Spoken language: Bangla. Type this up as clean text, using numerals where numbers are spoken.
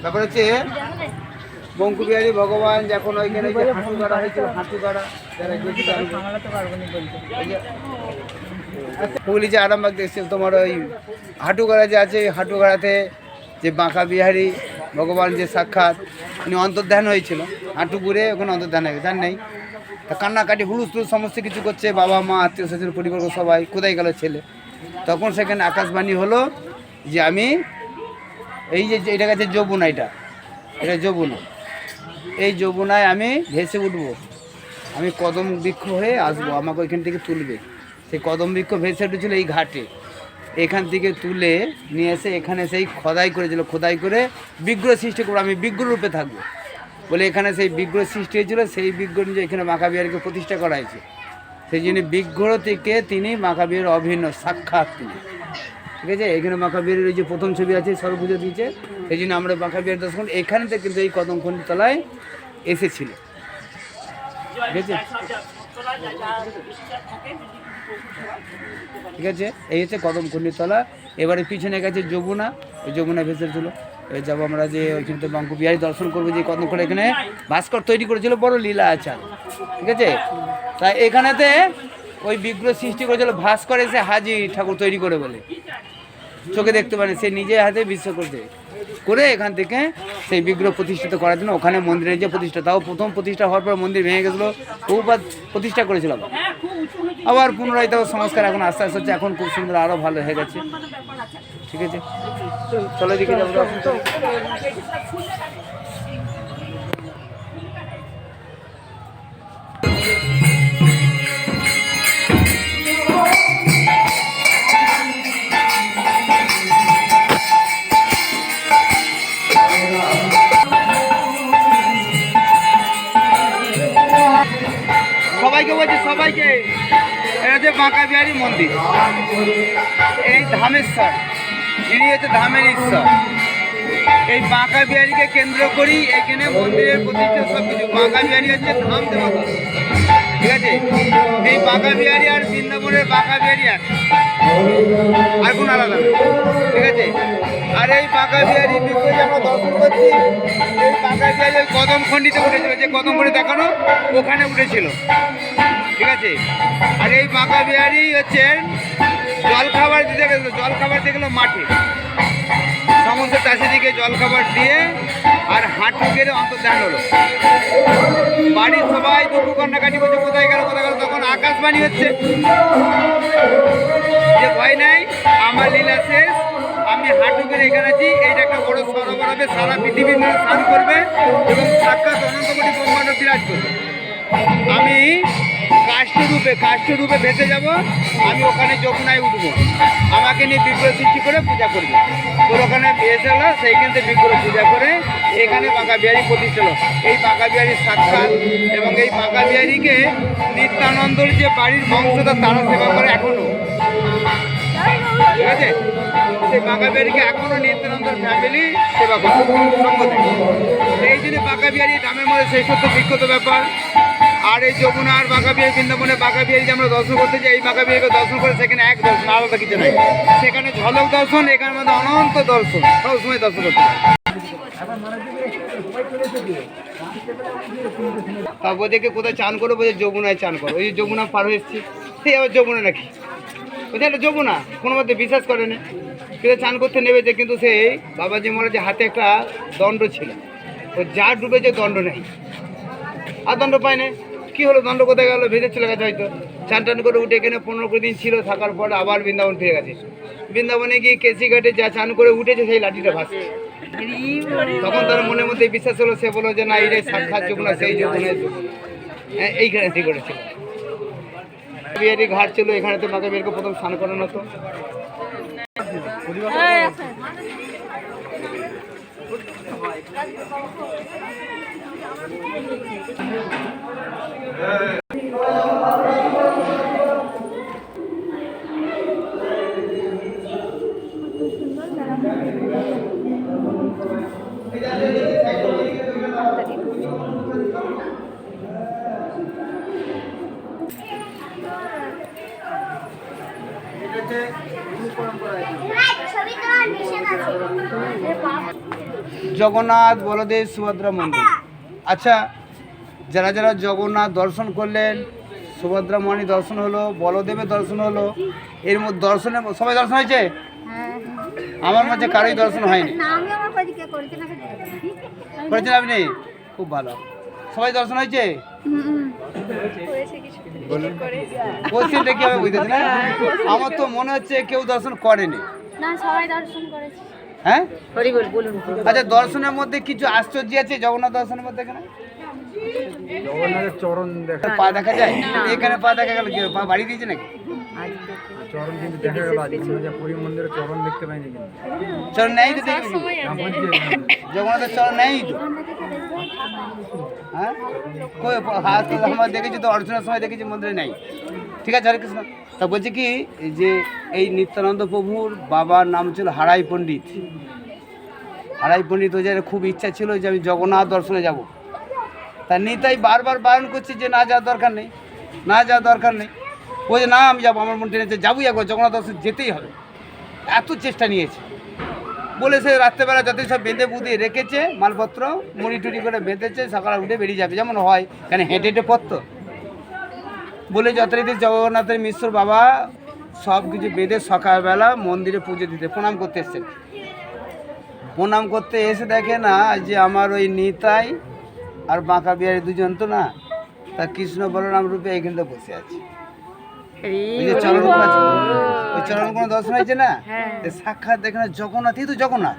ব্যাপার হচ্ছে বঙ্কুবিহারী ভগবান যখন ওইখানে হাঁটু গাড়া হয়েছিল, হাঁটু গাড়া হুগলি যে আরামবাগ দেখছে তোমার ওই হাঁটু গাড়া যে আছে, হাঁটু গাড়াতে যে বাঁকা বিহারী ভগবান যে সাক্ষাৎ উনি অন্তর্ধান হয়েছিল, হাঁটু ঘুরে ওখানে অন্তর্ধান হয়ে জান নেই। তা কান্নাকাটি হুলুস সমস্ত কিছু করছে, বাবা মা আত্মীয় স্বজন পরিবার সবাই কোথায় গেল ছেলে। তখন সেখানে আকাশবাণী হলো যে আমি এই যে এটা কাছে যমুনা, এটা যমুনা, এই যমুনায় আমি ভেসে উঠবো, আমি কদম বৃক্ষ হয়ে আসবো, আমাকে ওইখান থেকে তুলবে। সেই কদম বৃক্ষ ভেসে উঠেছিল এই ঘাটে, এখান থেকে তুলে নিয়ে এসে এখানে সেই খোদাই করেছিল, খোদাই করে বিগ্রহ সৃষ্টি করবো, আমি বিগ্রহ রূপে থাকবো বলে এখানে সেই বিগ্রহ সৃষ্টি হয়েছিল। সেই বিগ্রহ যে এখানে বাঁকা বিহারীকে প্রতিষ্ঠা করা হয়েছে, সেই জন্য বিগ্রহ থেকে তিনি বাঁকা বিহারীর অভিন্ন সাক্ষাৎ তিনি, ঠিক আছে। এখানে বাঁকা বিহারীর যে প্রথম ছবি আছে সর্বপুজো দিয়েছে, সেই জন্য আমরা বাঁকা বিহারী দর্শন এখানে থেকে কিন্তু এই কদমখণ্ডী তলায় এসেছিল, ঠিক আছে, ঠিক আছে। এই হচ্ছে কদমখণ্ডী তলা। এবারে পিছনে গেছে যমুনা, ওই যমুনা ভেসেছিল। এবার যাবো আমরা যে ওইখানে তো বাঁকা বিহারী দর্শন করবো, যে কদমখণ্ডী এখানে ভাস্কর তৈরি করেছিল, বড় লীলা আচার, ঠিক আছে। তাই এখানেতে ওই বিগ্রহ সৃষ্টি করেছিল ভাস্কর, এসে হাজি ঠাকুর তৈরি করে বলে চোখে দেখতে পারে, সে নিজে হাতে বিশ্ব করতে করে এখান থেকে সেই বিগ্রহ প্রতিষ্ঠিত করার জন্য ওখানে মন্দিরের যে প্রতিষ্ঠা, তাও প্রথম প্রতিষ্ঠা হওয়ার পর মন্দির ভেঙে গেছিলো, বহুবার প্রতিষ্ঠা করেছিল, আবার পুনরায় তাও সংস্কার এখন আস্তে আস্তে হচ্ছে, এখন খুব সুন্দর আরও ভালো হয়ে গেছে, ঠিক আছে। চলো দিকে যাবো। সবাইকে বলছি, সবাইকে, এটা হচ্ছে বাঁকা বিহারী মন্দির, এই ধামেশ্বর, ইনি হচ্ছে ধামের ঈশ্বর। এই বাঁকা বিহারীকে কেন্দ্র করি এখানে মন্দিরের প্রতিষ্ঠা সব কিছু। বাঁকা বিহারী হচ্ছে ধাম দেবতা, ঠিক আছে। এই বাঁকা বিহারী আর বৃন্দাবনের বাঁকা বিহারী আর কোন আলাদা, ঠিক আছে। আর এই বাঁকা বিহারী বিগ্রহ আমরা দর্শন করছি, এই বাঁকা বিহারী ওই কদমখণ্ডিতে উঠেছিল, যে কদমখণ্ডি দেখানো ওখানে উঠেছিল, ঠিক আছে। আর এই বাঁকা বিহারী হচ্ছে জল খাবার দিতে গেছিল, জল খাবার দিয়ে গেলো মাঠে, সমস্ত চাষিদিকে জল খাবার দিয়ে আর হাঁটু গেড়ে অন্তর্ধান হলো। বাড়ির সবাই দুঃখ কান্নাকাটি করছে, কোথায় গেল কোথায় গেল। তখন আকাশবাণী হচ্ছে যে ভয় নাই, আমার লীলা শেষ, আমি হাঁটু গেড়ে এখানে আছি। এইটা একটা বড় সরোবর হবে, সারা পৃথিবীর মানুষ স্নান করবে এবং সাক্ষাৎ অনন্ত কোটি ব্রহ্মাণ্ড বিরাজ করবে। আমি কাষ্ঠরূপে ভেসে যাব, আমি ওখানে যমুনায় উঠবো, আমাকে নিয়ে বিগ্রহ সৃষ্টি করে পূজা করবে। তোর ওখানে ভেসে হলো, সেইখান থেকে বিগ্রহ পূজা করে এখানে বাঁকা বিহারী প্রতিষ্ঠা হলো। এই বাঁকা বিহারীর সাক্ষাৎ, এবং এই বাঁকা বিহারীকে নিত্যানন্দর যে বাড়ির বংশধর তারা সেবা করে এখনো, ঠিক আছে। সেই বাঁকা বিহারীকে এখনো নিত্যানন্দর ফ্যামিলি সেবা করে সঙ্গ দেয়। এই জন্য বাঁকা বিহারী দামের মধ্যে সেই সত্য বিখ্যাত ব্যাপার। আর এই যমুনা আর বাঁকা বিহারী বৃন্দাবনে বাঁকা বিহারী যে আমরা দর্শন করতে যাই, এই বাঁকা বিহারীকে দর্শন করে সেখানে এক দর্শন, আলাদা কিছু নাই। সেখানে ঝলক দর্শন, এখানের মধ্যে অনন্ত দর্শন, সবসময় দর্শন করতে হয়। তারপর দেখে কোথায় চান করো, বলছে যমুনায় চান করো। ওই যমুনা পার হয়ে এসছি, সেই আবার যমুনা নাকি, বুঝলে এটা যমুনা, কোনো মধ্যে বিশ্বাস করে না। কিন্তু চান করতে নেমেছে, কিন্তু সেই বাবাজি মহারাজের হাতে একটা দণ্ড ছিল, ও যা ডুবেছে দণ্ড নেই, আর দণ্ড পায় না। কী হলো, দণ্ড কোথায় গেলো, ভেজে চলে গেছে হয়তো। চান টান করে উঠে এখানে 15 দিন ছিল, থাকার পর আবার বৃন্দাবন ফিরে গেছে। বৃন্দাবনে গিয়ে কেসি ঘাটে যা চান করে উঠেছে, সেই লাঠিটা ভাসছে। তখন তার মনের মধ্যে বিশ্বাস হলো, সে বললো যে না, এটাই সাক্ষাৎ যমুনা, সেই যমুনায় এইখানে ঠিক করেছিল। বিহারী ঘাট ছিল, এখানে তো বাঁকা বিহারীকে প্রথম স্নান করানো হতো। জগন্নাথ বলদেব সুভদ্রা মন্দির। আচ্ছা, যারা যারা জগন্নাথ দর্শন করলেন, সুভদ্রা মণি দর্শন হলো, বলদেবের দর্শন হলো, এর মধ্যে দর্শনে সবাই দর্শন হয়েছে? আমার মাঝে কারোই দর্শন হয়নি। করেছেন আপনি? খুব ভালো। সবাই দর্শন হয়েছে? কোশ্চেনটা কি হবে বুঝতেছি না। আমার তো মনে হচ্ছে কেউ দর্শন করেনি। হ্যাঁ, আচ্ছা, দর্শনের মধ্যে কিছু আশ্চর্য আছে জগন্নাথ দর্শনের মধ্যে? এখানে জগন্নাথের চরণ দেখা, পা দেখা যায়? এখানে পা দেখা গেল, কি পা বাড়ি দিয়েছে নাকি? চরণ কিন্তু দেখা গেল আজ পুরী মন্দিরে চরণ দেখতে পাইনি, কিন্তু চরণ নেই তো দেখবি? জগন্নাথের চরণ নেই তো? হ্যাঁ, কই হাত আমরা দেখেছি তো, অর্চনার সময় দেখেছি, মন্দিরে নেই। ঠিক আছে, হরে কৃষ্ণ। তা বলছি কি, যে এই নিত্যানন্দ প্রভুর বাবার নাম ছিল হারাই পণ্ডিত। হারাই পণ্ডিত ওই জায়গায় খুব ইচ্ছা ছিল যে আমি জগন্নাথ দর্শনে যাব। তা নিতাই বারবার বারণ করছে যে না যাওয়ার দরকার নেই, না যাওয়ার দরকার নেই। ও যে না আমি যাবো, আমার মন টেনেছে, যাবোই একবার জগন্নাথ দর্শন যেতেই হবে। এত চেষ্টা নিয়েছে বলে সে রাত্রেবেলা যতই সব বেঁধে বুঁধে রেখেছে, মালপত্র মুড়ি টুড়ি করে বেঁধেছে, সকালে উঠে বেরিয়ে যাবে, যেমন হয় কেন হেঁটে হেঁটে পড়তো বলে যথারীতি জগন্নাথের মিশ্র বাবা সব কিছু বেঁধে সকালবেলা মন্দিরে পুজো দিতে প্রণাম করতে এসছেন। প্রণাম করতে এসে দেখে না যে আমার ওই নিতাই আর বাঁকা বিহারি দুজন তো না, তা কৃষ্ণ বলরাম রূপে এইখানটা বসে আছে। ওই যে চরণ আছে, ওই চরণ কোনো দর্শন হয়েছে না, সাক্ষাৎ দেখে না জগন্নাথ, এই তো জগন্নাথ।